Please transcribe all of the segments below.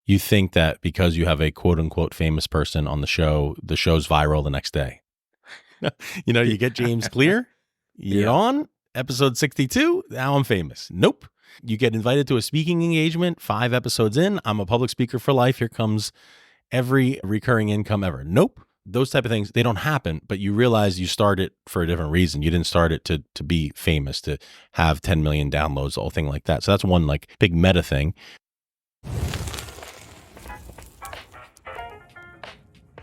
you think that because you have a quote unquote famous person on the show's viral the next day. You get James Clear, you're on episode 62. Now I'm famous. Nope. You get invited to a speaking engagement, 5 episodes in, I'm a public speaker for life. Here comes every recurring income ever. Nope. Those type of things, they don't happen, but you realize you start it for a different reason. You didn't start it to be famous, to have 10 million downloads, the whole thing like that. So that's one like big meta thing.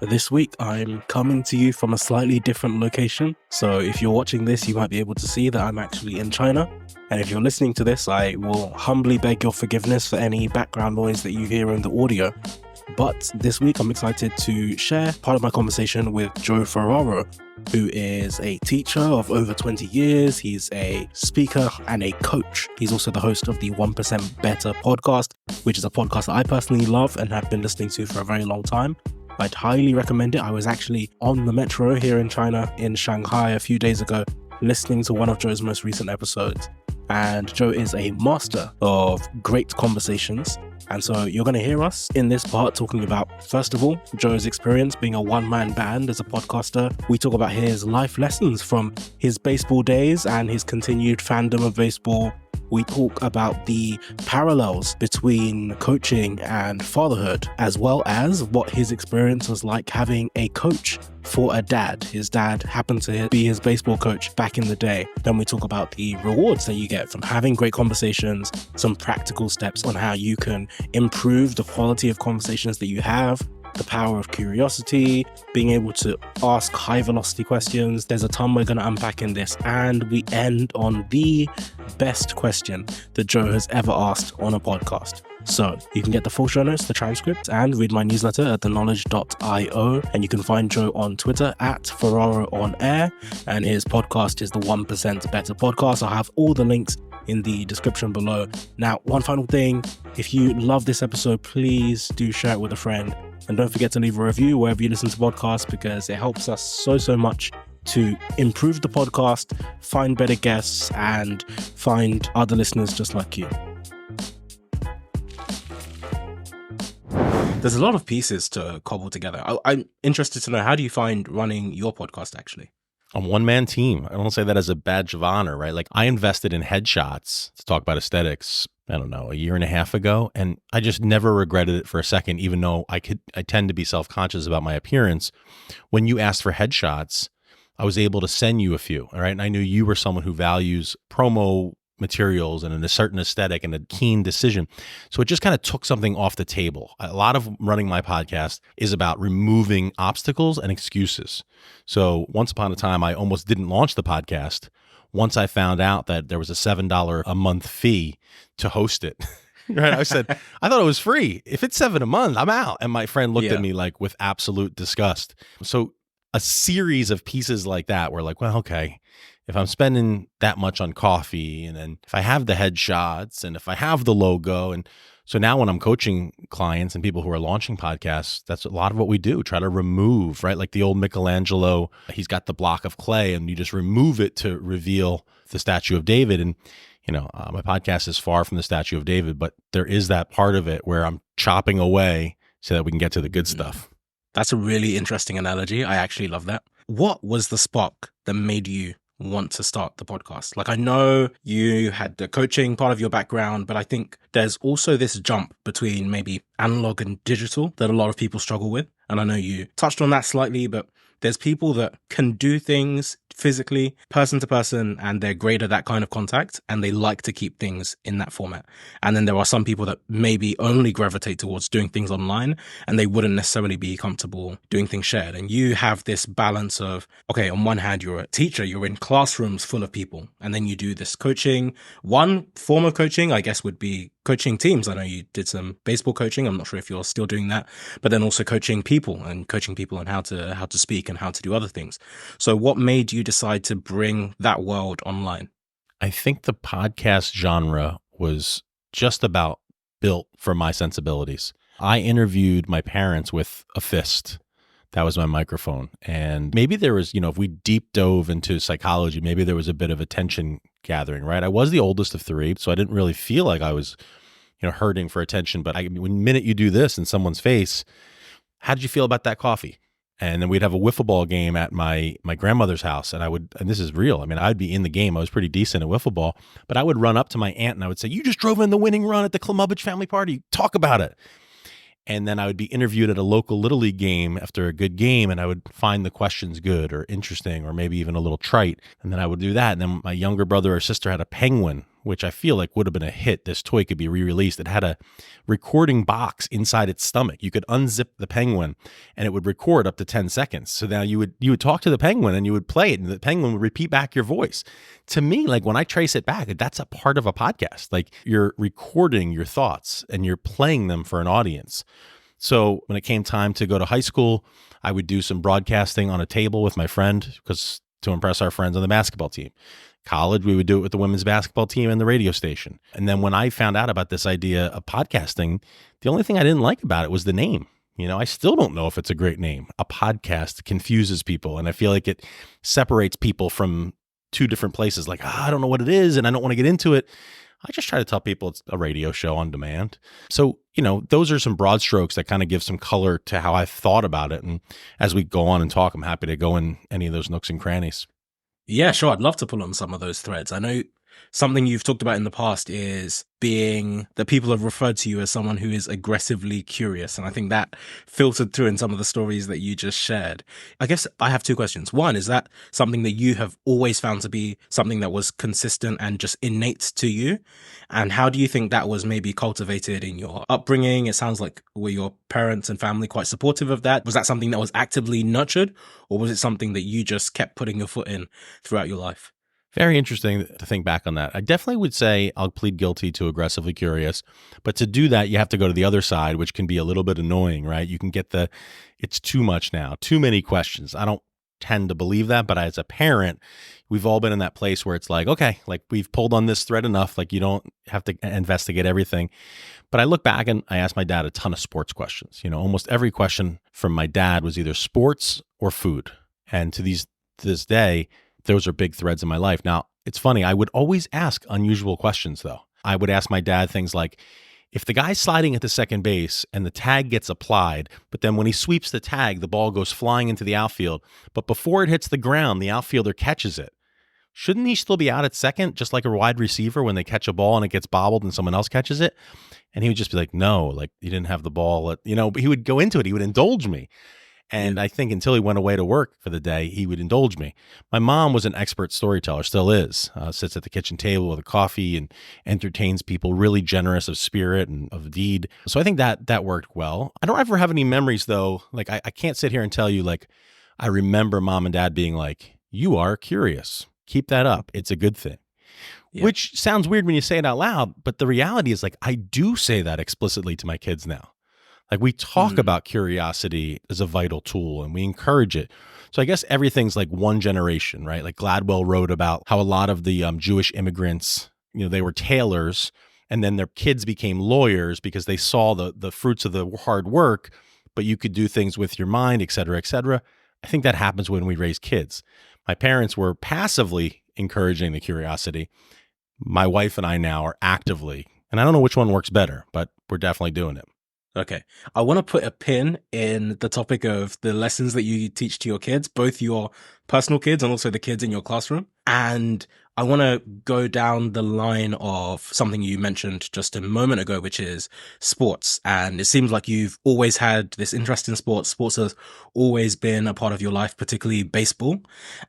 This week, I'm coming to you from a slightly different location. So if you're watching this, you might be able to see that I'm actually in China. And if you're listening to this, I will humbly beg your forgiveness for any background noise that you hear in the audio. But this week, I'm excited to share part of my conversation with Joe Ferraro, who is a teacher of over 20 years. He's a speaker and a coach. He's also the host of the 1% Better podcast, which is a podcast that I personally love and have been listening to for a very long time. I'd highly recommend it. I was actually on the metro here in China, in Shanghai, a few days ago, listening to one of Joe's most recent episodes. And Joe is a master of great conversations. And so you're going to hear us in this part talking about, first of all, Joe's experience being a one-man band as a podcaster. We talk about his life lessons from his baseball days and his continued fandom of baseball. We talk about the parallels between coaching and fatherhood, as well as what his experience was like having a coach for a dad. His dad happened to be his baseball coach back in the day. Then we talk about the rewards that you get from having great conversations, some practical steps on how you can improve the quality of conversations that you have, the power of curiosity, being able to ask high velocity questions. There's a ton we're going to unpack in this, and we end on the best question that Joe has ever asked on a podcast. So you can get the full show notes, the transcript, and read my newsletter at theknowledge.io. And you can find Joe on Twitter at Ferraro on Air, and his podcast is the 1% Better podcast. I'll have all the links in the description below. Now, one final thing, if you love this episode, please do share it with a friend. And don't forget to leave a review wherever you listen to podcasts, because it helps us so much to improve the podcast, find better guests, and find other listeners just like you. There's a lot of pieces to cobble together. I'm interested to know, how do you find running your podcast actually? A one-man team. I don't say that as a badge of honor, right? Like, I invested in headshots to talk about aesthetics, I don't know, a year and a half ago. And I just never regretted it for a second, even though I tend to be self-conscious about my appearance. When you asked for headshots, I was able to send you a few, all right? And I knew you were someone who values promo materials and a certain aesthetic and a keen decision. So it just kind of took something off the table. A lot of running my podcast is about removing obstacles and excuses. So once upon a time, I almost didn't launch the podcast once I found out that there was a $7 a month fee to host it. Right? I said, I thought it was free. If it's $7 a month, I'm out. And my friend looked at me like with absolute disgust. So a series of pieces like that were like, well, okay, if I'm spending that much on coffee, and then if I have the headshots, and if I have the logo, and so now when I'm coaching clients and people who are launching podcasts, that's a lot of what we do, try to remove, right? Like the old Michelangelo, he's got the block of clay and you just remove it to reveal the statue of David. And, my podcast is far from the statue of David, but there is that part of it where I'm chopping away so that we can get to the good stuff. That's a really interesting analogy. I actually love that. What was the spark that made you want to start the podcast? Like, I know you had the coaching part of your background, but I think there's also this jump between maybe analog and digital that a lot of people struggle with. And I know you touched on that slightly, but there's people that can do things physically, person to person, and they're great at that kind of contact, and they like to keep things in that format. And then there are some people that maybe only gravitate towards doing things online, and they wouldn't necessarily be comfortable doing things shared. And you have this balance of, okay, on one hand, you're a teacher, you're in classrooms full of people, and then you do this coaching. One form of coaching, I guess, would be coaching teams. I know you did some baseball coaching. I'm not sure if you're still doing that, but then also coaching people on how to speak and how to do other things. So what made you decide to bring that world online? I think the podcast genre was just about built for my sensibilities. I interviewed my parents with a fist. That was my microphone. And maybe there was, if we deep dove into psychology, maybe there was a bit of attention gathering, right? I was the oldest of 3, so I didn't really feel like I was, hurting for attention. But when minute you do this in someone's face, how did you feel about that coffee? And then we'd have a wiffle ball game at my grandmother's house. And this is real. I mean, I'd be in the game. I was pretty decent at wiffle ball, but I would run up to my aunt and I would say, "You just drove in the winning run at the Klamubich family party. Talk about it." And then I would be interviewed at a local Little League game after a good game, and I would find the questions good or interesting or maybe even a little trite. And then I would do that. And then my younger brother or sister had a penguin, which I feel like would have been a hit. This toy could be re-released. It had a recording box inside its stomach. You could unzip the penguin and it would record up to 10 seconds. So now you would talk to the penguin and you would play it and the penguin would repeat back your voice. To me, like when I trace it back, that's a part of a podcast. Like you're recording your thoughts and you're playing them for an audience. So when it came time to go to high school, I would do some broadcasting on a table with my friend to impress our friends on the basketball team. College, we would do it with the women's basketball team and the radio station. And then when I found out about this idea of podcasting, the only thing I didn't like about it was the name. I still don't know if it's a great name. A podcast confuses people. And I feel like it separates people from two different places. Like, I don't know what it is and I don't want to get into it. I just try to tell people it's a radio show on demand. So, those are some broad strokes that kind of give some color to how I've thought about it. And as we go on and talk, I'm happy to go in any of those nooks and crannies. Yeah, sure. I'd love to pull on some of those threads. I know something you've talked about in the past is being that people have referred to you as someone who is aggressively curious. And I think that filtered through in some of the stories that you just shared. I guess I have two questions. One, is that something that you have always found to be something that was consistent and just innate to you? And how do you think that was maybe cultivated in your upbringing? It sounds like were your parents and family quite supportive of that? Was that something that was actively nurtured, or was it something that you just kept putting your foot in throughout your life? Very interesting to think back on that. I definitely would say I'll plead guilty to aggressively curious, but to do that, you have to go to the other side, which can be a little bit annoying, right? You can get it's too much now, too many questions. I don't tend to believe that, but as a parent, we've all been in that place where it's like, okay, like we've pulled on this thread enough, like you don't have to investigate everything. But I look back and I asked my dad a ton of sports questions. Almost every question from my dad was either sports or food. And to this day, those are big threads in my life. Now, it's funny. I would always ask unusual questions, though. I would ask my dad things like, if the guy's sliding at the second base and the tag gets applied, but then when he sweeps the tag, the ball goes flying into the outfield, but before it hits the ground, the outfielder catches it. Shouldn't he still be out at second, just like a wide receiver when they catch a ball and it gets bobbled and someone else catches it? And he would just be like, no, like you didn't have the ball. But he would go into it. He would indulge me. And I think until he went away to work for the day, he would indulge me. My mom was an expert storyteller, still is, sits at the kitchen table with a coffee and entertains people, really generous of spirit and of deed. So I think that worked well. I don't ever have any memories, though. Like I can't sit here and tell you, like, I remember mom and dad being like, you are curious. Keep that up. It's a good thing. Yeah. Which sounds weird when you say it out loud, but the reality is like I do say that explicitly to my kids now. Like we talk about curiosity as a vital tool and we encourage it. So I guess everything's like one generation, right? Like Gladwell wrote about how a lot of the Jewish immigrants, they were tailors and then their kids became lawyers because they saw the fruits of the hard work, but you could do things with your mind, et cetera, et cetera. I think that happens when we raise kids. My parents were passively encouraging the curiosity. My wife and I now are actively, and I don't know which one works better, but we're definitely doing it. Okay. I want to put a pin in the topic of the lessons that you teach to your kids, both your personal kids and also the kids in your classroom. And I want to go down the line of something you mentioned just a moment ago, which is sports. And it seems like you've always had this interest in sports. Sports has always been a part of your life, particularly baseball.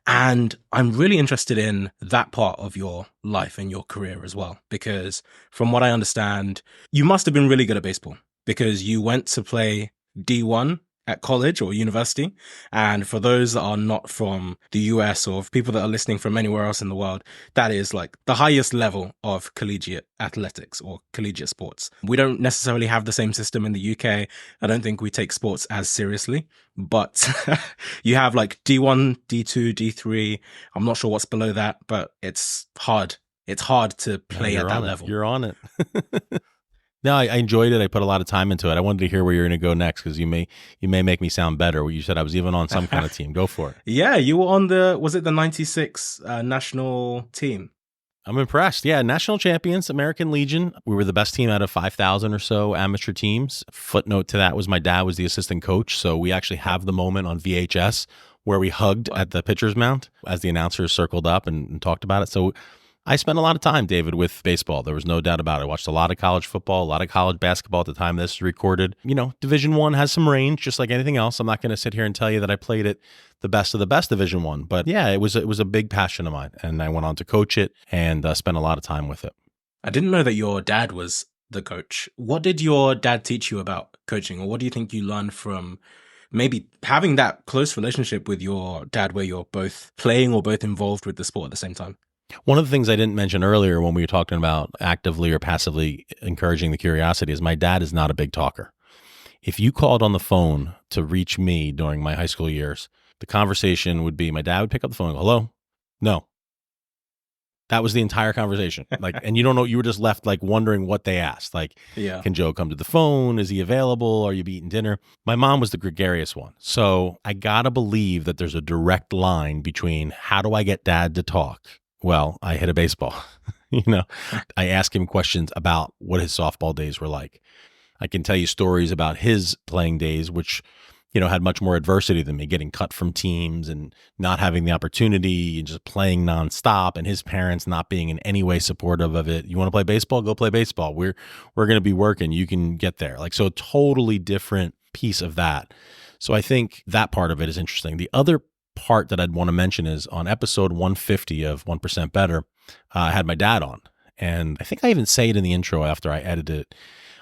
And I'm really interested in that part of your life and your career as well, because from what I understand, you must have been really good at baseball, because you went to play D1 at college or university. And for those that are not from the US or people that are listening from anywhere else in the world, that is like the highest level of collegiate athletics or collegiate sports. We don't necessarily have the same system in the UK. I don't think we take sports as seriously, but you have like D1, D2, D3. I'm not sure what's below that, but it's hard. It's hard to play at that level. You're on it. No, I enjoyed it. I put a lot of time into it. I wanted to hear where you're going to go next because you may make me sound better. You said I was even on some kind of team. Go for it. Yeah, you were on was it the 96 national team? I'm impressed. Yeah, national champions, American Legion. We were the best team out of 5,000 or so amateur teams. Footnote to that was my dad was the assistant coach, so we actually have the moment on VHS where we hugged at the pitcher's mound as the announcers circled up and talked about it. So I spent a lot of time, David, with baseball. There was no doubt about it. I watched a lot of college football, a lot of college basketball at the time this is recorded. You know, Division I has some range, just like anything else. I'm not going to sit here and tell you that I played at the best of the best Division I, but yeah, it was a big passion of mine, and I went on to coach it and spent a lot of time with it. I didn't know that your dad was the coach. What did your dad teach you about coaching, or what do you think you learned from maybe having that close relationship with your dad where you're both playing or both involved with the sport at the same time? One of the things I didn't mention earlier when we were talking about actively or passively encouraging the curiosity is my dad is not a big talker. If you called on the phone to reach me during my high school years, the conversation would be my dad would pick up the phone and go, hello? No. That was the entire conversation. Like, and you don't know, you were just left like wondering what they asked. Like, Yeah. can Joe come to the phone? Is he available? Are you eating dinner? My mom was the gregarious one. So I got to believe that there's a direct line between how do I get dad to talk? Well, I hit a baseball. You know, I ask him questions about what his softball days were like. I can tell you stories about his playing days, which, you know, had much more adversity than me, getting cut from teams and not having the opportunity and just playing nonstop, and his parents not being in any way supportive of it. You want to play baseball? Go play baseball. We're going to be working. You can get there. Like, so a totally different piece of that. So I think that part of it is interesting. The other part that I'd want to mention is on episode 150 of 1% Better, I had my dad on. And I think I even say it in the intro after I edit it.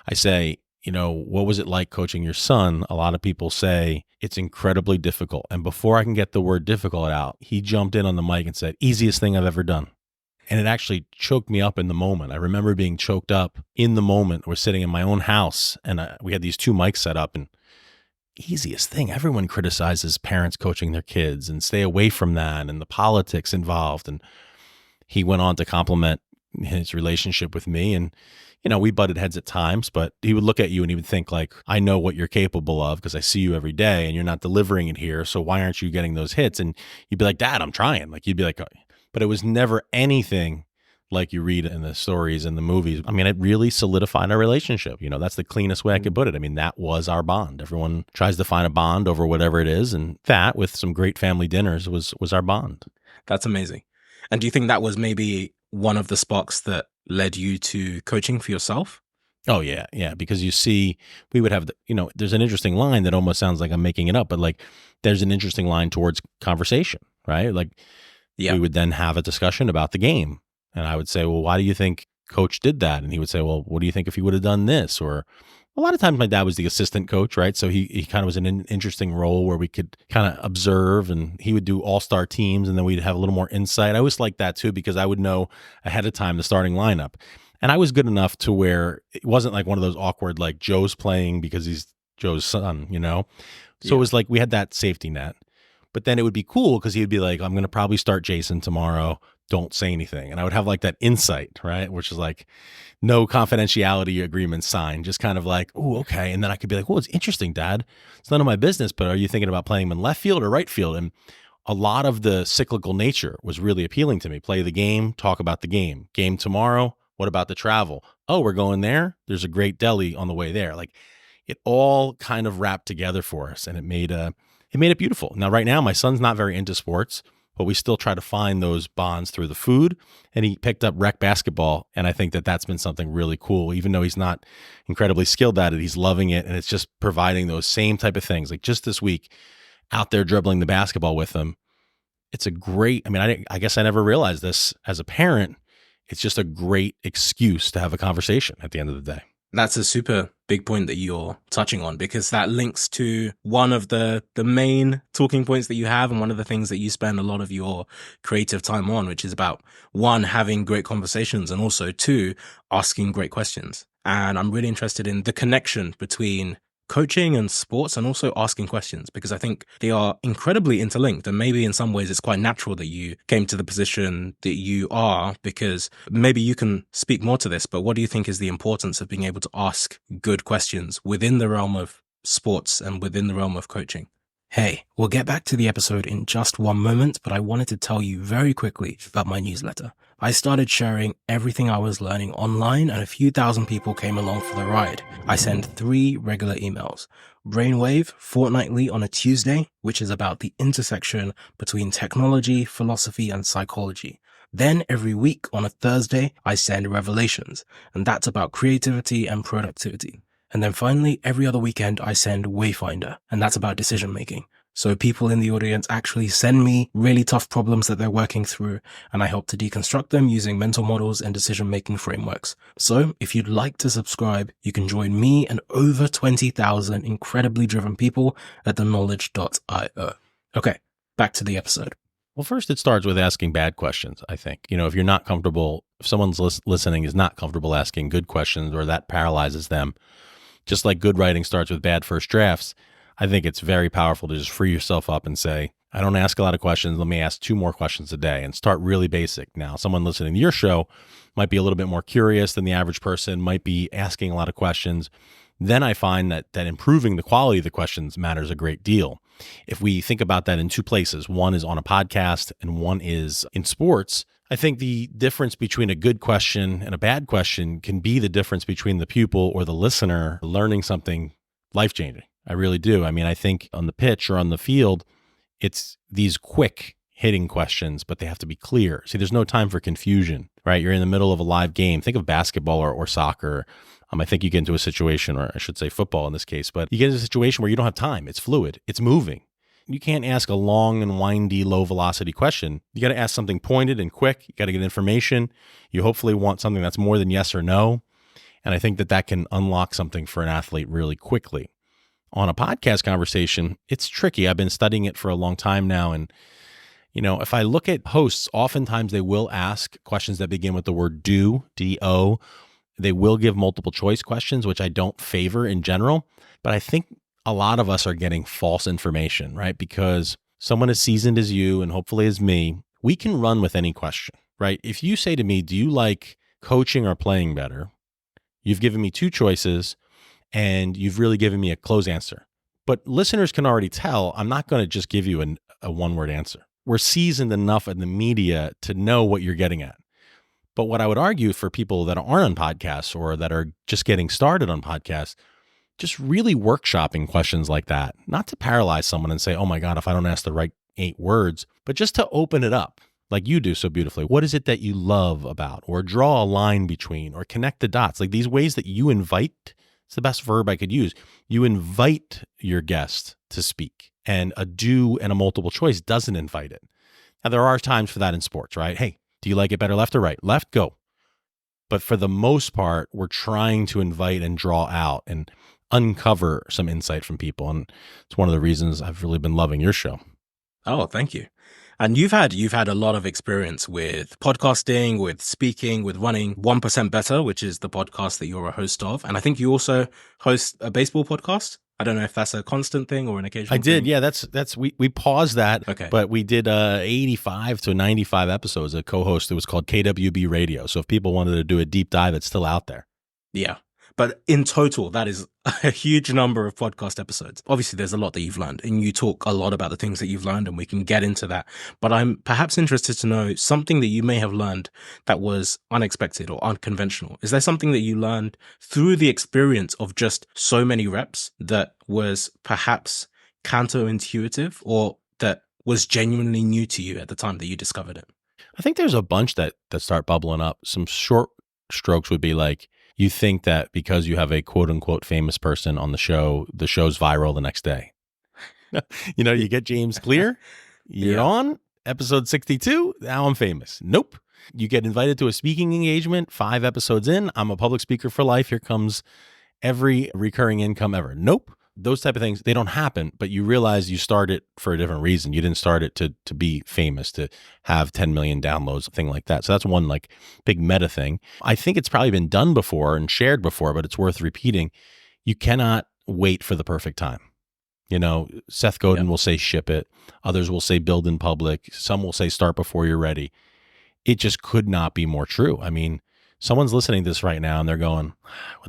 I say, you know, what was it like coaching your son? A lot of people say it's incredibly difficult. And before I can get the word difficult out, he jumped in on the mic and said, easiest thing I've ever done. And it actually choked me up in the moment. I remember being choked up in the moment. We're sitting in my own house and we had these two mics set up, and easiest thing. Everyone criticizes parents coaching their kids and stay away from that and the politics involved. And he went on to compliment his relationship with me. And, you know, we butted heads at times, but he would look at you and he would think like, I know what you're capable of because I see you every day and you're not delivering it here. So why aren't you getting those hits? And you'd be like, Dad, I'm trying. Like, you'd be like, but it was never anything like you read in the stories and the movies. I mean, it really solidified our relationship. You know, that's the cleanest way I could put it. I mean, that was our bond. Everyone tries to find a bond over whatever it is. And that, with some great family dinners, was our bond. That's amazing. And do you think that was maybe one of the sparks that led you to coaching for yourself? Oh, yeah. Yeah. Because you see, we would have, there's an interesting line that almost sounds like I'm making it up, but like there's an interesting line towards conversation, right? Like we would then have a discussion about the game. And I would say, well, why do you think coach did that? And he would say, well, what do you think if he would have done this? Or a lot of times my dad was the assistant coach, right? So he kind of was in an interesting role where we could kind of observe, and he would do all-star teams, and then we'd have a little more insight. I always liked that too, because I would know ahead of time the starting lineup. And I was good enough to where it wasn't like one of those awkward, like Joe's playing because he's Joe's son, you know? So it was like we had that safety net. But then it would be cool because he'd be like, I'm going to probably start Jason tomorrow. Don't say anything. And I would have like that insight, right? Which is like no confidentiality agreement signed, just kind of like, oh, okay. And then I could be like, well, it's interesting, Dad. It's none of my business, but are you thinking about playing him in left field or right field? And a lot of the cyclical nature was really appealing to me. Play the game, talk about the game. Game tomorrow. What about the travel? Oh, we're going there. There's a great deli on the way there. Like it all kind of wrapped together for us, and it made it beautiful. Now, right now, my son's not very into sports, but we still try to find those bonds through the food. And he picked up rec basketball, and I think that that's been something really cool. Even though he's not incredibly skilled at it, he's loving it, and it's just providing those same type of things. Like just this week, out there dribbling the basketball with him. It's a great, I guess I never realized this as a parent. It's just a great excuse to have a conversation at the end of the day. That's a super big point that you're touching on, because that links to one of the main talking points that you have, and one of the things that you spend a lot of your creative time on, which is about one, having great conversations, and also two, asking great questions. And I'm really interested in the connection between coaching and sports, and also asking questions, because I think they are incredibly interlinked. And maybe in some ways it's quite natural that you came to the position that you are, because maybe you can speak more to this, but what do you think is the importance of being able to ask good questions within the realm of sports and within the realm of coaching? Hey, we'll get back to the episode in just one moment, but I wanted to tell you very quickly about my newsletter. I started sharing everything I was learning online, and a few thousand people came along for the ride. I send 3 regular emails. Brainwave, fortnightly on a Tuesday, which is about the intersection between technology, philosophy, and psychology. Then every week on a Thursday, I send Revelations, and that's about creativity and productivity. And then finally, every other weekend, I send Wayfinder, and that's about decision making. So people in the audience actually send me really tough problems that they're working through, and I help to deconstruct them using mental models and decision-making frameworks. So if you'd like to subscribe, you can join me and over 20,000 incredibly driven people at theknowledge.io. Okay, back to the episode. Well, first it starts with asking bad questions, I think. If you're not comfortable, if someone's listening is not comfortable asking good questions or that paralyzes them, just like good writing starts with bad first drafts, I think it's very powerful to just free yourself up and say, I don't ask a lot of questions. Let me ask 2 more questions a day and start really basic. Now, someone listening to your show might be a little bit more curious than the average person, might be asking a lot of questions. Then I find that improving the quality of the questions matters a great deal. If we think about that in 2 places, one is on a podcast and one is in sports, I think the difference between a good question and a bad question can be the difference between the pupil or the listener learning something life-changing. I really do. I mean, I think on the pitch or on the field, it's these quick hitting questions, but they have to be clear. See, there's no time for confusion, right? You're in the middle of a live game. Think of basketball or soccer. I think you get into a situation, or I should say football in this case, but you get into a situation where you don't have time. It's fluid. It's moving. You can't ask a long and windy, low velocity question. You got to ask something pointed and quick. You got to get information. You hopefully want something that's more than yes or no. And I think that can unlock something for an athlete really quickly. On a podcast conversation, it's tricky. I've been studying it for a long time now. And, if I look at hosts, oftentimes they will ask questions that begin with the word do, D-O. They will give multiple choice questions, which I don't favor in general. But I think a lot of us are getting false information, right? Because someone as seasoned as you and hopefully as me, we can run with any question, right? If you say to me, do you like coaching or playing better? You've given me 2 choices and you've really given me a close answer. But listeners can already tell I'm not going to just give you a one-word answer. We're seasoned enough in the media to know what you're getting at. But what I would argue for people that aren't on podcasts or that are just getting started on podcasts, just really workshopping questions like that, not to paralyze someone and say, oh my God, if I don't ask the right 8 words, but just to open it up like you do so beautifully. What is it that you love about, or draw a line between, or connect the dots? Like these ways that you invite, it's the best verb I could use. You invite your guest to speak, and a do and a multiple choice doesn't invite it. Now there are times for that in sports, right? Hey, do you like it better left or right? Left, go. But for the most part, we're trying to invite and draw out and uncover some insight from people. And it's one of the reasons I've really been loving your show. Oh, thank you. And you've had a lot of experience with podcasting, with speaking, with running 1% Better, which is the podcast that you're a host of. And I think you also host a baseball podcast. I don't know if that's a constant thing or an occasional I did. thing. Yeah, that's we paused that. Okay. But we did 85 to 95 episodes, a co-host. It was called KWB Radio. So if people wanted to do a deep dive, it's still out there. Yeah. But in total, that is a huge number of podcast episodes. Obviously, there's a lot that you've learned, and you talk a lot about the things that you've learned, and we can get into that. But I'm perhaps interested to know something that you may have learned that was unexpected or unconventional. Is there something that you learned through the experience of just so many reps that was perhaps counterintuitive, or that was genuinely new to you at the time that you discovered it? I think there's a bunch that start bubbling up. Some short strokes would be like, you think that because you have a quote unquote famous person on the show's viral the next day. You get James Clear, you're on episode 62. Now I'm famous. Nope. You get invited to a speaking engagement 5 episodes in. I'm a public speaker for life. Here comes every recurring income ever. Nope. Those type of things, they don't happen, but you realize you started for a different reason. You didn't start it to be famous, to have 10 million downloads, a thing like that. So that's one like big meta thing. I think it's probably been done before and shared before, but it's worth repeating. You cannot wait for the perfect time. Seth Godin will say ship it. Others will say build in public. Some will say start before you're ready. It just could not be more true. I mean, someone's listening to this right now and they're going,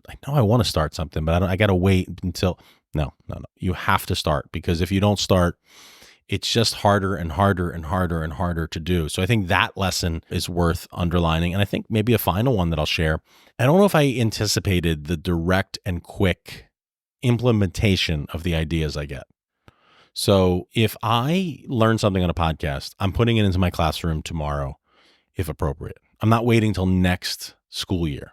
I know I want to start something, but I got to wait until... No. You have to start, because if you don't start, it's just harder and harder and harder and harder to do. So I think that lesson is worth underlining. And I think maybe a final one that I'll share. I don't know if I anticipated the direct and quick implementation of the ideas I get. So if I learn something on a podcast, I'm putting it into my classroom tomorrow, if appropriate. I'm not waiting till next school year.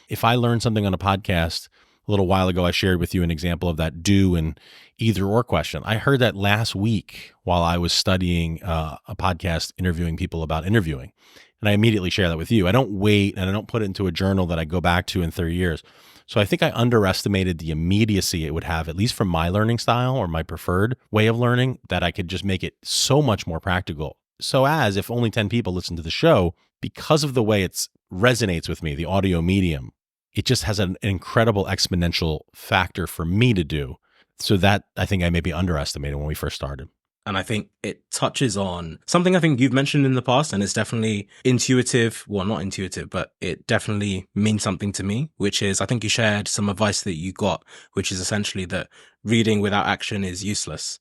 If I learn something on a podcast, a little while ago, I shared with you an example of that do and either or question. I heard that last week while I was studying a podcast interviewing people about interviewing. And I immediately share that with you. I don't wait and I don't put it into a journal that I go back to in 30 years. So I think I underestimated the immediacy it would have, at least from my learning style or my preferred way of learning, that I could just make it so much more practical. So as if only 10 people listen to the show, because of the way it resonates with me, the audio medium, it just has an incredible exponential factor for me to do. So that I think I maybe underestimated when we first started. And I think it touches on something I think you've mentioned in the past, and it's definitely intuitive. Well, not intuitive, but it definitely means something to me, which is I think you shared some advice that you got, which is essentially that reading without action is useless.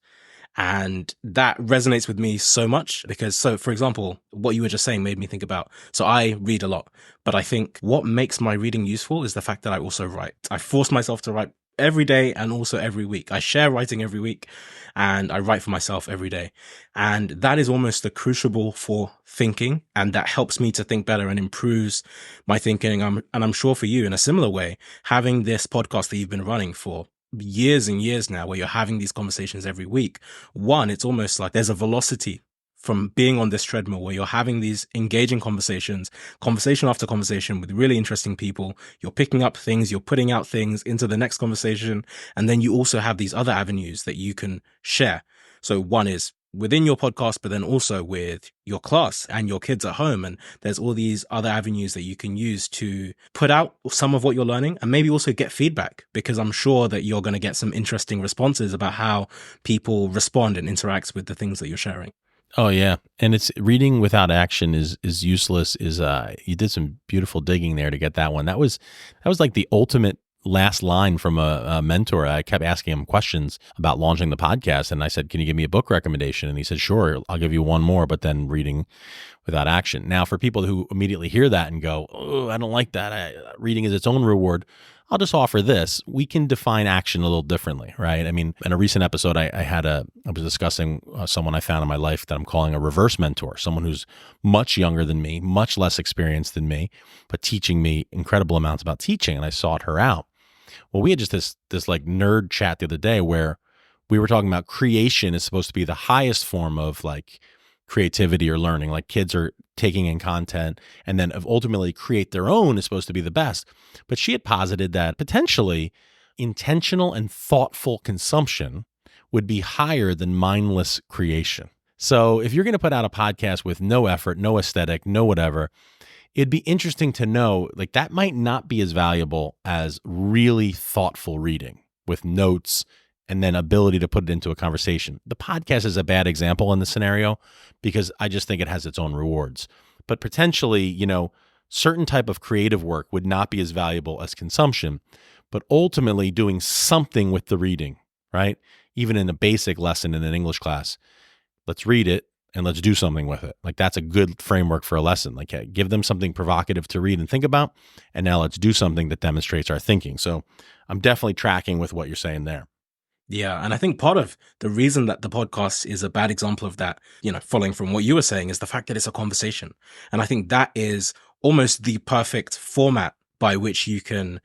And that resonates with me so much because, so for example, what you were just saying made me think about, so I read a lot, but I think what makes my reading useful is the fact that I also write. I force myself to write every day and also every week. I share writing every week and I write for myself every day. And that is almost the crucible for thinking. And that helps me to think better and improves my thinking. And I'm sure for you in a similar way, having this podcast that you've been running for years and years now, where you're having these conversations every week, one, it's almost like there's a velocity from being on this treadmill where you're having these engaging conversations, conversation after conversation with really interesting people. You're picking up things, you're putting out things into the next conversation. And then you also have these other avenues that you can share. So one is within your podcast, but then also with your class and your kids at home. And there's all these other avenues that you can use to put out some of what you're learning and maybe also get feedback, because I'm sure that you're going to get some interesting responses about how people respond and interact with the things that you're sharing. Oh yeah, and it's reading without action is useless. You did some beautiful digging there to get that one. That was like the ultimate last line from a mentor. I kept asking him questions about launching the podcast, and I said, "Can you give me a book recommendation?" And he said, "Sure, I'll give you one more, but then reading without action." Now, for people who immediately hear that and go, "Oh, I don't like that. Reading is its own reward." I'll just offer this. We can define action a little differently, right? I mean, in a recent episode, I was discussing someone I found in my life that I'm calling a reverse mentor, someone who's much younger than me, much less experienced than me, but teaching me incredible amounts about teaching. And I sought her out. Well, we had just this like nerd chat the other day where we were talking about creation is supposed to be the highest form of like creativity or learning. Like kids are taking in content and then ultimately create their own is supposed to be the best. But she had posited that potentially intentional and thoughtful consumption would be higher than mindless creation. So if you're going to put out a podcast with no effort, no aesthetic, no whatever, it'd be interesting to know, like, that might not be as valuable as really thoughtful reading with notes and then ability to put it into a conversation. The podcast is a bad example in the scenario because I just think it has its own rewards. But potentially, certain type of creative work would not be as valuable as consumption, but ultimately doing something with the reading, right? Even in a basic lesson in an English class, let's read it and let's do something with it. Like, that's a good framework for a lesson. Like, give them something provocative to read and think about, and now let's do something that demonstrates our thinking. So I'm definitely tracking with what you're saying there. Yeah. And I think part of the reason that the podcast is a bad example of that, following from what you were saying, is the fact that it's a conversation. And I think that is almost the perfect format by which you can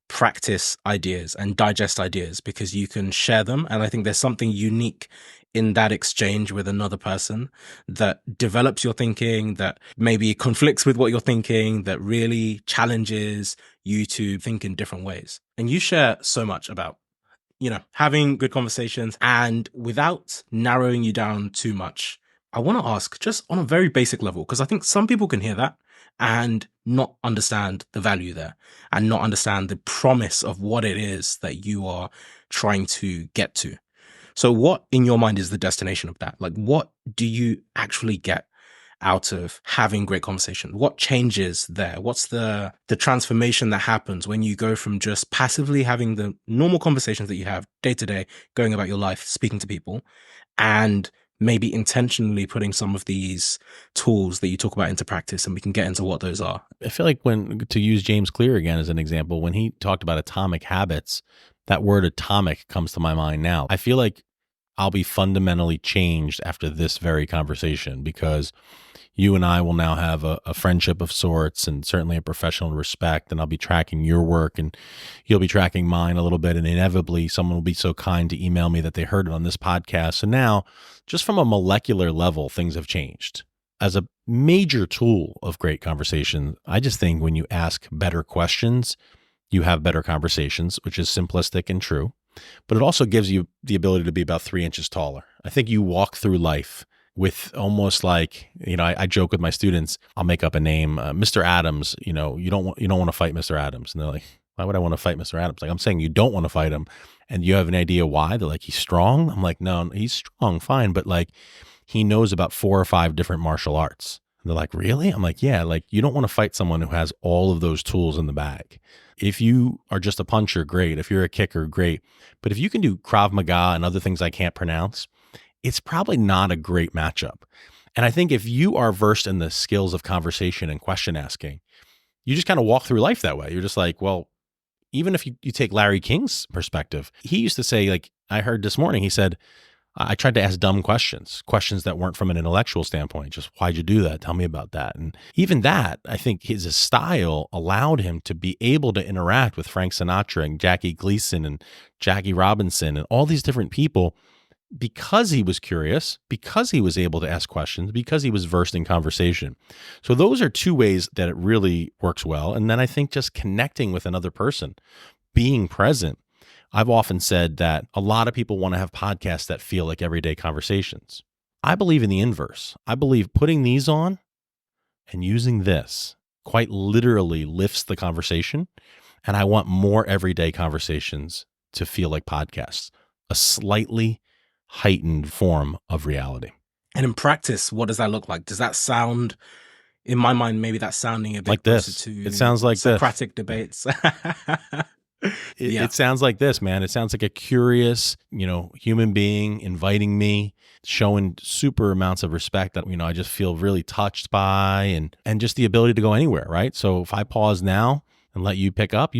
practice ideas and digest ideas, because you can share them. And I think there's something unique in that exchange with another person that develops your thinking, that maybe conflicts with what you're thinking, that really challenges you to think in different ways. And you share so much about having good conversations. And without narrowing you down too much, I want to ask just on a very basic level, because I think some people can hear that and not understand the value there and not understand the promise of what it is that you are trying to get to. So what in your mind is the destination of that? Like, what do you actually get out of having great conversation? What changes there? What's the transformation that happens when you go from just passively having the normal conversations that you have day to day, going about your life, speaking to people, and maybe intentionally putting some of these tools that you talk about into practice, and we can get into what those are. I feel like to use James Clear again as an example, when he talked about atomic habits, that word atomic comes to my mind now. I feel like I'll be fundamentally changed after this very conversation, because you and I will now have a friendship of sorts, and certainly a professional respect. And I'll be tracking your work, and you'll be tracking mine a little bit. And inevitably, someone will be so kind to email me that they heard it on this podcast. So now, just from a molecular level, things have changed. As a major tool of great conversation, I just think when you ask better questions, you have better conversations, which is simplistic and true. But it also gives you the ability to be about 3 inches taller. I think you walk through life with almost like, I joke with my students, I'll make up a name, Mr. Adams. You don't want to fight Mr. Adams. And they're like, why would I want to fight Mr. Adams? Like, I'm saying you don't want to fight him. And you have an idea why? They're like, he's strong. I'm like, no, he's strong, fine. But like, he knows about 4 or 5 different martial arts. And they're like, really? I'm like, yeah, like you don't want to fight someone who has all of those tools in the bag. If you are just a puncher, great. If you're a kicker, great. But if you can do Krav Maga and other things I can't pronounce, it's probably not a great matchup. And I think if you are versed in the skills of conversation and question asking, you just kind of walk through life that way. You're just like, well, even if you take Larry King's perspective, he used to say, like, I heard this morning, he said, I tried to ask dumb questions that weren't from an intellectual standpoint. Just, why'd you do that? Tell me about that. And even that, I think his style allowed him to be able to interact with Frank Sinatra and Jackie Gleason and Jackie Robinson and all these different people, because he was curious, because he was able to ask questions, because he was versed in conversation. So those are 2 ways that it really works well. And then I think just connecting with another person, being present. I've often said that a lot of people want to have podcasts that feel like everyday conversations. I believe in the inverse. I believe putting these on and using this quite literally lifts the conversation. And I want more everyday conversations to feel like podcasts, a slightly heightened form of reality. And in practice, what does that look like? Does that sound, in my mind, maybe that's sounding a bit like closer this? to It sounds like Socratic debates. It sounds like this, man. It sounds like a curious, human being inviting me, showing super amounts of respect that, I just feel really touched by, and just the ability to go anywhere, right? So if I pause now and let you pick up,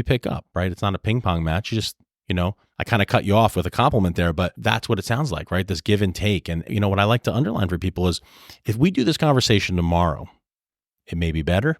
right? It's not a ping pong match. You just, I kind of cut you off with a compliment there, but that's what it sounds like, right? This give and take. And, what I like to underline for people is, if we do this conversation tomorrow, it may be better,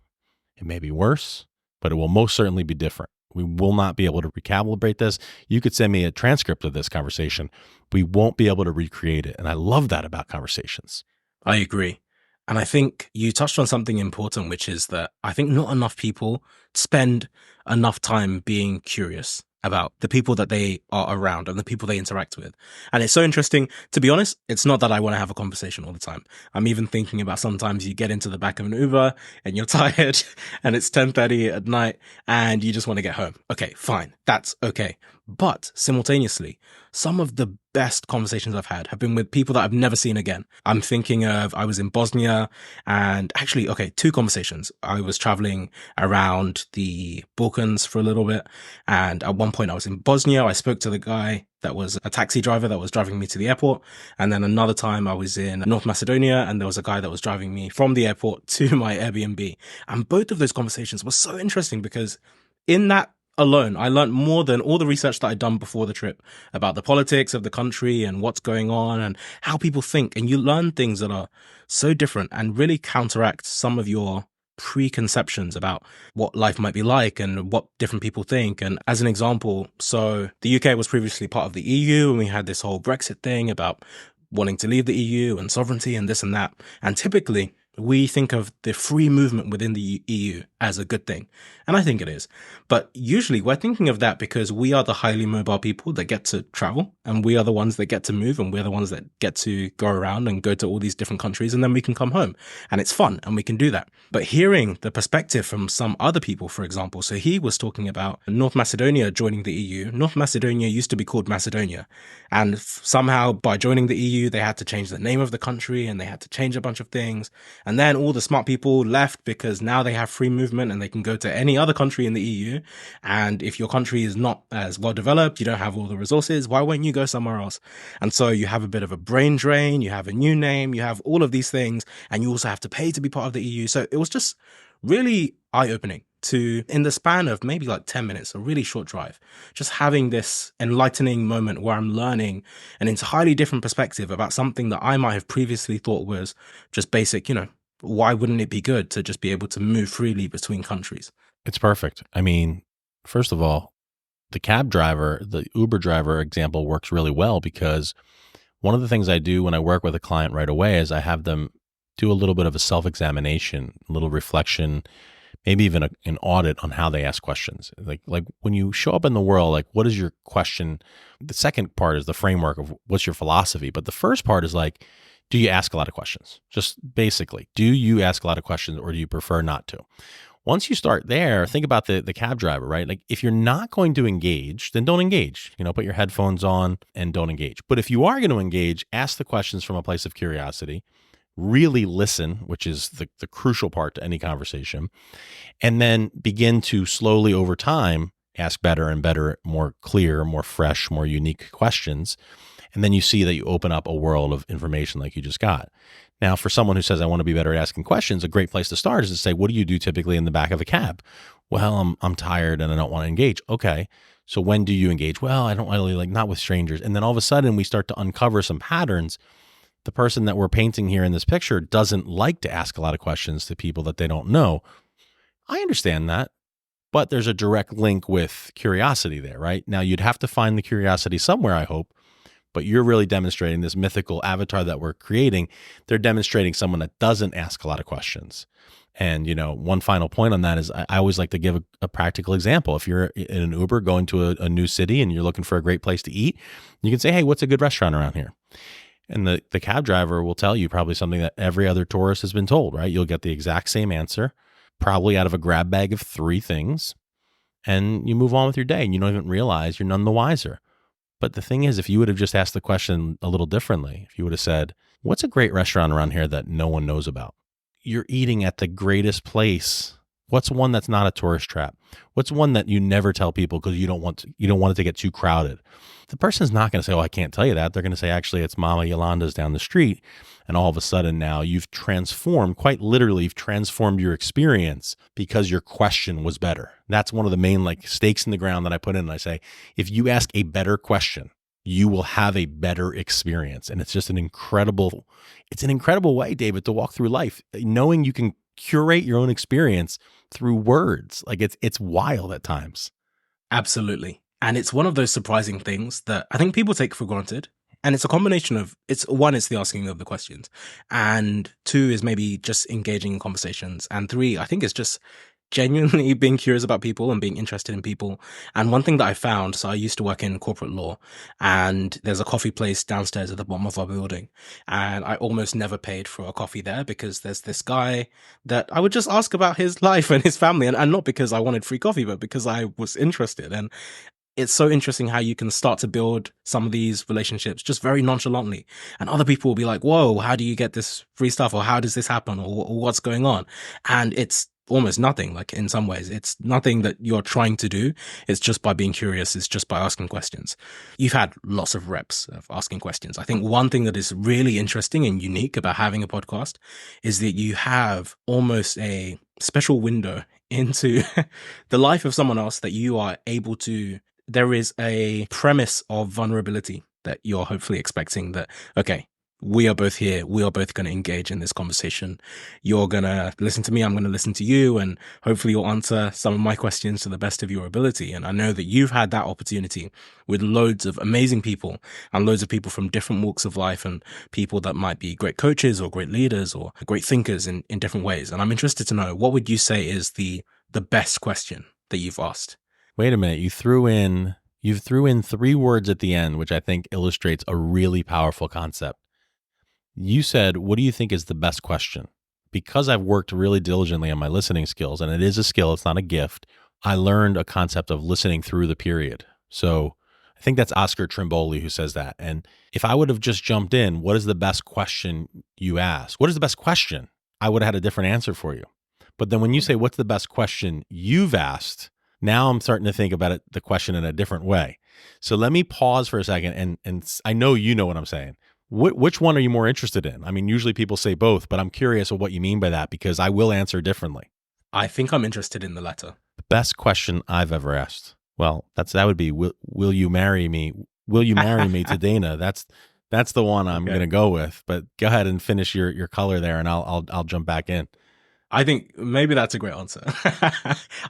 it may be worse, but it will most certainly be different. We will not be able to recalibrate this. You could send me a transcript of this conversation. We won't be able to recreate it. And I love that about conversations. I agree. And I think you touched on something important, which is that I think not enough people spend enough time being curious about the people that they are around and the people they interact with. And it's so interesting. To be honest, it's not that I want to have a conversation all the time. I'm even thinking about sometimes you get into the back of an Uber and you're tired and it's 10:30 at night and you just want to get home. Okay, fine. That's okay. But simultaneously, some of the best conversations I've had have been with people that I've never seen again. I'm thinking of, I was in Bosnia, and actually, okay, 2 conversations. I was traveling around the Balkans for a little bit. And at one point I was in Bosnia. I spoke to the guy that was a taxi driver that was driving me to the airport. And then another time I was in North Macedonia, and there was a guy that was driving me from the airport to my Airbnb. And both of those conversations were so interesting, because in that alone, I learned more than all the research that I'd done before the trip about the politics of the country and what's going on and how people think. And you learn things that are so different and really counteract some of your preconceptions about what life might be like and what different people think. And as an example, so the UK was previously part of the EU, and we had this whole Brexit thing about wanting to leave the EU and sovereignty and this and that. And typically, we think of the free movement within the EU as a good thing. And I think it is. But usually we're thinking of that because we are the highly mobile people that get to travel, and we are the ones that get to move, and we're the ones that get to go around and go to all these different countries, and then we can come home. And it's fun, and we can do that. But hearing the perspective from some other people, for example, so he was talking about North Macedonia joining the EU. North Macedonia used to be called Macedonia. And somehow by joining the EU, they had to change the name of the country, and they had to change a bunch of things. And then all the smart people left because now they have free movement and they can go to any other country in the EU. And if your country is not as well developed, you don't have all the resources, why won't you go somewhere else? And so you have a bit of a brain drain, you have a new name, you have all of these things, and you also have to pay to be part of the EU. So it was just really eye-opening to, in the span of maybe like 10 minutes, a really short drive, just having this enlightening moment where I'm learning an entirely different perspective about something that I might have previously thought was just basic, why wouldn't it be good to just be able to move freely between countries? It's perfect. I mean, first of all, the cab driver, the Uber driver example works really well because one of the things I do when I work with a client right away is I have them do a little bit of a self-examination, a little reflection, maybe even an audit on how they ask questions. Like when you show up in the world, like what is your question? The second part is the framework of what's your philosophy. But the first part is like, do you ask a lot of questions? Just basically, do you ask a lot of questions or do you prefer not to? Once you start there, think about the cab driver, right? Like if you're not going to engage, then don't engage. Put your headphones on and don't engage. But if you are going to engage, ask the questions from a place of curiosity. Really listen, which is the crucial part to any conversation, and then begin to slowly over time ask better and better, more clear, more fresh, more unique questions. And then you see that you open up a world of information like you just got. Now, for someone who says, I want to be better at asking questions, a great place to start is to say, what do you do typically in the back of a cab? Well, I'm tired and I don't want to engage. Okay. So when do you engage? Well, I don't really not with strangers. And then all of a sudden we start to uncover some patterns. The person that we're painting here in this picture doesn't like to ask a lot of questions to people that they don't know. I understand that, but there's a direct link with curiosity there, right? Now you'd have to find the curiosity somewhere, I hope, but you're really demonstrating this mythical avatar that we're creating. They're demonstrating someone that doesn't ask a lot of questions. And, one final point on that is I always like to give a practical example. If you're in an Uber going to a new city and you're looking for a great place to eat, you can say, hey, what's a good restaurant around here? And the cab driver will tell you probably something that every other tourist has been told, right? You'll get the exact same answer, probably out of a grab bag of 3 things, and you move on with your day and you don't even realize you're none the wiser. But the thing is, if you would have just asked the question a little differently, if you would have said, what's a great restaurant around here that no one knows about? You're eating at the greatest place. What's one that's not a tourist trap? What's one that you never tell people because you don't want it to get too crowded? The person's not going to say, oh, I can't tell you that. They're going to say, actually, it's Mama Yolanda's down the street. And all of a sudden now you've transformed, quite literally, you've transformed your experience because your question was better. That's one of the main stakes in the ground that I put in. And I say, if you ask a better question, you will have a better experience. And it's just an incredible way, David, to walk through life, knowing you can curate your own experience through words. It's wild at times. Absolutely. And it's one of those surprising things that I think people take for granted. And it's a combination of, it's the asking of the questions. And 2 is maybe just engaging in conversations. And 3, I think it's just genuinely being curious about people and being interested in people. And one thing that I found, so I used to work in corporate law, and there's a coffee place downstairs at the bottom of our building. And I almost never paid for a coffee there because there's this guy that I would just ask about his life and his family. And not because I wanted free coffee, but because I was interested. And it's so interesting how you can start to build some of these relationships just very nonchalantly. And other people will be like, whoa, how do you get this free stuff? Or how does this happen? Or what's going on? And it's almost nothing. In some ways, it's nothing that you're trying to do. It's just by being curious. It's just by asking questions. You've had lots of reps of asking questions. I think one thing that is really interesting and unique about having a podcast is that you have almost a special window into the life of someone else that you are able to. There is a premise of vulnerability that you're hopefully expecting that, okay, we are both here. We are both going to engage in this conversation. You're going to listen to me. I'm going to listen to you. And hopefully you'll answer some of my questions to the best of your ability. And I know that you've had that opportunity with loads of amazing people and loads of people from different walks of life and people that might be great coaches or great leaders or great thinkers in different ways. And I'm interested to know, what would you say is the best question that you've asked? Wait a minute. You threw in 3 words at the end, which I think illustrates a really powerful concept. You said, what do you think is the best question? Because I've worked really diligently on my listening skills, and it is a skill, it's not a gift, I learned a concept of listening through the period. So I think that's Oscar Trimboli who says that. And if I would have just jumped in, what is the best question you ask? What is the best question? I would have had a different answer for you. But then when you say, what's the best question you've asked? Now I'm starting to think about it, the question in a different way. So let me pause for a second. And I know you know what I'm saying. Which one are you more interested in? I mean, usually people say both, but I'm curious of what you mean by that, because I will answer differently. I think I'm interested in the latter. The best question I've ever asked. Well, that would be, will you marry me? Will you marry me to Dana? That's the one I'm going to go with. But go ahead and finish your color there, and I'll jump back in. I think maybe that's a great answer.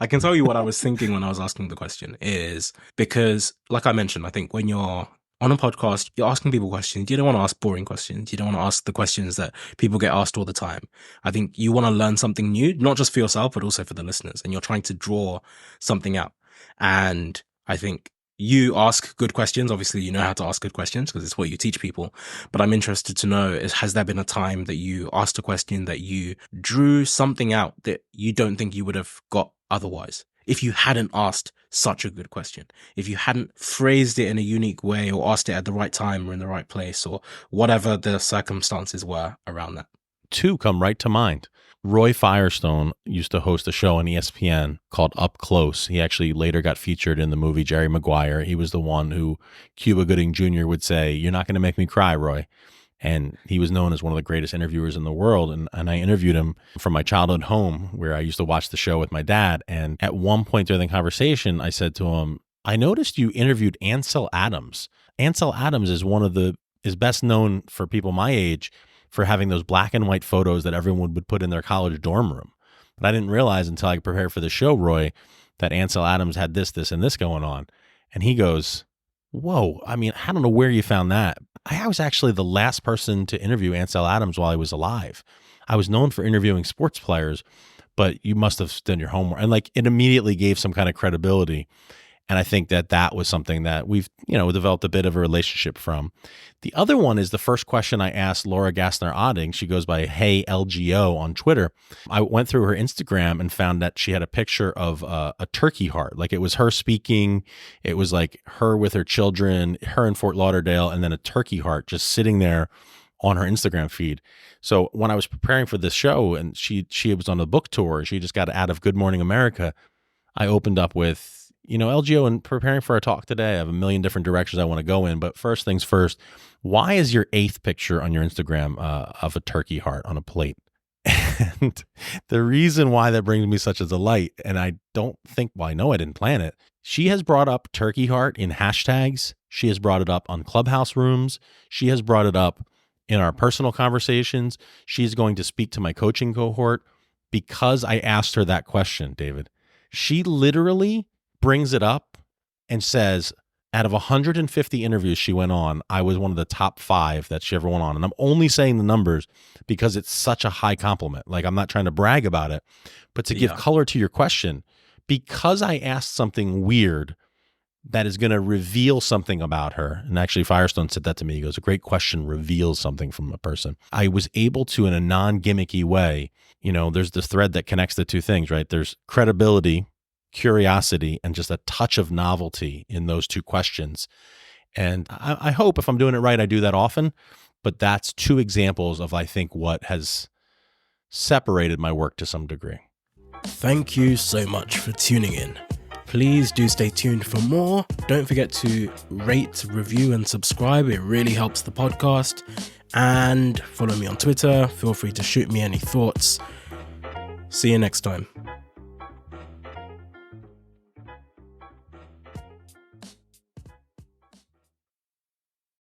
I can tell you what I was thinking when I was asking the question is because, like I mentioned, I think when you're on a podcast, you're asking people questions. You don't want to ask boring questions. You don't want to ask the questions that people get asked all the time. I think you want to learn something new, not just for yourself, but also for the listeners. And you're trying to draw something out. And I think you ask good questions. Obviously, you know how to ask good questions because it's what you teach people. But I'm interested to know has there been a time that you asked a question that you drew something out that you don't think you would have got otherwise? If you hadn't asked such a good question, if you hadn't phrased it in a unique way or asked it at the right time or in the right place or whatever the circumstances were around that. Two come right to mind. Roy Firestone used to host a show on ESPN called Up Close. He actually later got featured in the movie Jerry Maguire. He was the one who Cuba Gooding Jr. would say, "You're not going to make me cry, Roy." And he was known as one of the greatest interviewers in the world. And I interviewed him from my childhood home where I used to watch the show with my dad. And at one point during the conversation, I said to him, I noticed you interviewed Ansel Adams. Ansel Adams is best known for people my age for having those black and white photos that everyone would put in their college dorm room. But I didn't realize until I prepared for the show, Roy, that Ansel Adams had this, and this going on. And he goes, whoa, I mean, I don't know where you found that. I was actually the last person to interview Ansel Adams while he was alive. I was known for interviewing sports players, but you must have done your homework. And like, it immediately gave some kind of credibility. And I think that was something that we've, developed a bit of a relationship from. The other one is the first question I asked Laura Gassner-Odding. She goes by Hey LGO on Twitter. I went through her Instagram and found that she had a picture of a turkey heart. Like it was her speaking. It was like her with her children, her in Fort Lauderdale, and then a turkey heart just sitting there on her Instagram feed. So when I was preparing for this show and she was on a book tour, she just got out of Good Morning America, I opened up with, LGO, and preparing for our talk today, I have a million different directions I want to go in. But first things first, why is your 8th picture on your Instagram of a turkey heart on a plate? And the reason why that brings me such a delight, and I don't think, I know I didn't plan it. She has brought up turkey heart in hashtags. She has brought it up on Clubhouse rooms. She has brought it up in our personal conversations. She's going to speak to my coaching cohort because I asked her that question, David. She literally brings it up and says, out of 150 interviews she went on, I was one of the top 5 that she ever went on. And I'm only saying the numbers because it's such a high compliment. Like, I'm not trying to brag about it, but to give color to your question, because I asked something weird that is going to reveal something about her. And actually, Firestone said that to me. He goes, a great question reveals something from a person. I was able to, in a non-gimmicky way, there's this thread that connects the two things, right? There's credibility, curiosity, and just a touch of novelty in those two questions. And I hope if I'm doing it right, I do that often, but that's 2 examples of, I think, what has separated my work to some degree. Thank you so much for tuning in. Please do stay tuned for more. Don't forget to rate, review, and subscribe. It really helps the podcast. And follow me on Twitter. Feel free to shoot me any thoughts. See you next time.